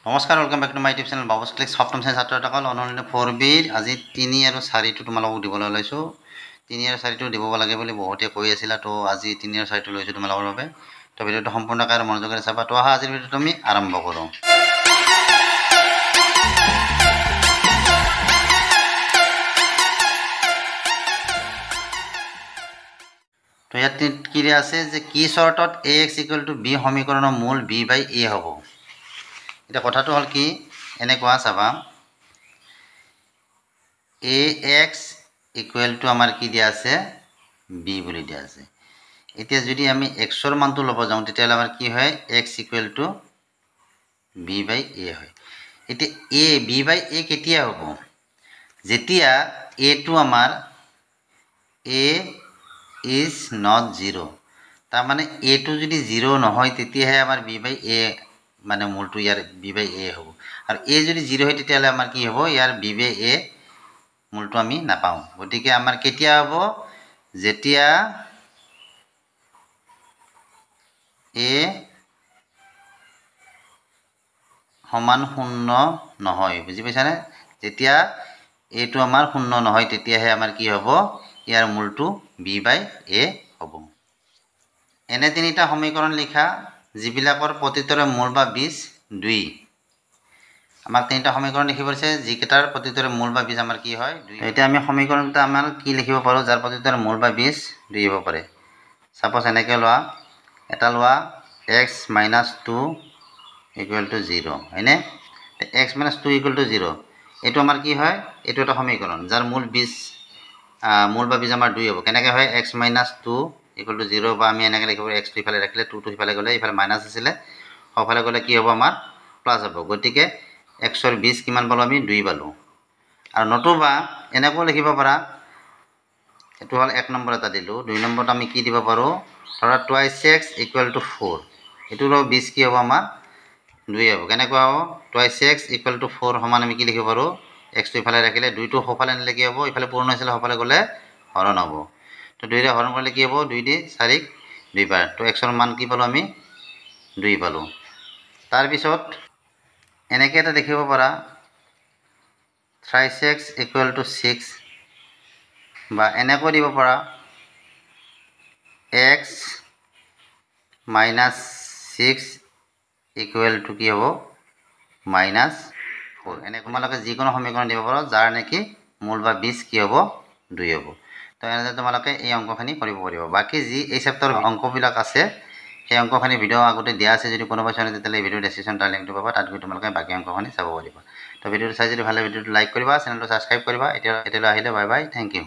নমস্কাৰ, welcome back to my YouTube channel Babu's click. সপ্তম শ্ৰেণীৰ ছাত্ৰসকল অনুলিপি 4Bৰ আজি 3 আৰু 4টো তোমালোকক দিবলৈ লৈছোঁ। 3 আৰু 4টো দিব লাগে বুলি বহুতে কৈ আছিল, তো আজি 3 আৰু 4টো লৈছোঁ তোমালোকৰ বাবে। তো ভিডিঅ'টো সম্পূৰ্ণকৈ আৰু মনোযোগেৰে চাবা। তো আহা আজিৰ ভিডিঅ'টো আমি আৰম্ভ কৰোঁ। তো ইয়াত কি দিয়া আছে যে কি শৰ্টত ax = b সমীকৰণৰ মূল b/a হ'ব। এটা কথাটো হ'ল কি এনেকুৱা চাবা, ax = আমাৰ কি দিয়া আছে b বুলি দিয়া আছে। এতিয়া যদি আমি x ৰ মানটো ল'ব যাওঁ তেতিয়াহ'লে আমাৰ কি হয় x = b/a হয়। এতিয়া b/a কেতিয়া হ'ব? যেতিয়া a টো আমাৰ a is not 0, তাৰ মানে a টো যদি 0 নহয় তেতিয়াহে আমাৰ b/a মানে মূলটো ইয়াৰ b/a হ'ব। আৰু a যদি 0 হয় তেতিয়াহ'লে আমাৰ কি হ'ব ইয়াৰ b/a মূলটো আমি নাপাওঁ। গতিকে আমাৰ কেতিয়া হ'ব? যেতিয়া a সমান 0 নহয়, বুজি পাইছানে? যেতিয়া a টো আমাৰ 0 নহয় তেতিয়াহে আমাৰ কি হ'ব ইয়াৰ মূলটো b/a হ'ব। এনে তিনিটা সমীকৰণ লিখা যিবিলাকৰ প্ৰতিটোৰে মূল বা বীজ 2। আমাক তিনিটা সমীকৰণ লিখিব দিছে যিকেইটাৰ প্ৰতিটোৰে মূল বা বীজ আমাৰ কি হয় 2। এতিয়া আমি সমীকৰণটা আমাৰ কি লিখিব পাৰোঁ যাৰ প্ৰতিটোৰে মূল বা বীজ 2 হ'ব পাৰে। সাপোজ এনেকৈ লোৱা, এটা লোৱা x - 2 = 0, হয়নে? x - 2 = 0, এইটো আমাৰ কি হয়? এইটো এটা সমীকৰণ যাৰ মূল বা বীজ আমাৰ 2 হ'ব। কেনেকৈ হয়? x - 2 = 0, বা আমি এনেকৈ লিখিব x টো ইফালে ৰাখিলে 2 টো ইফালে গ'লে ইফালে মাইনাছ আছিলে, সফালে গ'লে কি হ'ব আমাৰ প্লাছ হ'ব। গতিকে x ৰ বীজ কিমান পালোঁ আমি 2 পালোঁ। আৰু নতুবা এনেকৈও লিখিব পাৰা, এইটো হ'ল 1 নম্বৰ এটা দিলোঁ। 2 নম্বৰত আমি কি দিব পাৰোঁ? ধৰা 2x = 4, এইটোৰ বীজ কি হ'ব আমাৰ 2 হ'ব। কেনেকুৱা হ'ব? 2x = 4 সমান আমি কি লিখিব পাৰোঁ? x টো ইফালে ৰাখিলে 2 টো সফালে নিলে কি হ'ব? ইফালে পূৰণ হৈছিলে সফালে গ'লে হৰণ হ'ব। তো 2 ৰে হৰণ কৰিলে কি হ'ব? 2 × 4 = 2 বাৰ। তো x ৰ মান কি পালোঁ আমি 2 পালোঁ। তাৰপিছত এনেকৈ এটা দেখিব পাৰা 3x = 6, বা এনেকৈ দিব পাৰা x - 6 = কি হ'ব -4। এনে তোমালোকে যিকোনো সমীকৰণ দিব পাৰা যাৰ নেকি মূল বা বীজ কি হ'ব 2 হ'ব। তো এনেদৰে তোমালোকে এই অংকখিনি কৰিব পাৰিব। বাকী যি এই চেপ্টাৰৰ অংকবিলাক আছে সেই অংকখিনি ভিডিঅ' আগতে দিয়া আছে, যদি কোনোবা চোৱা নাই তেতিয়াহ'লে ভিডিঅ' ডেছক্ৰিপশ্যন তাৰ লিংকটো পাবা, তাত গৈ তোমালোকে বাকী অংকখিনি চাব পাৰিবা। তো ভিডিঅ'টো চাই যদি ভাল লাগে ভিডিঅ'টো লাইক কৰিবা, চেনেলটো ছাবস্ক্ৰাইব কৰিবা। এতিয়ালৈ আহিলে বাই বাই, থেংক ইউ।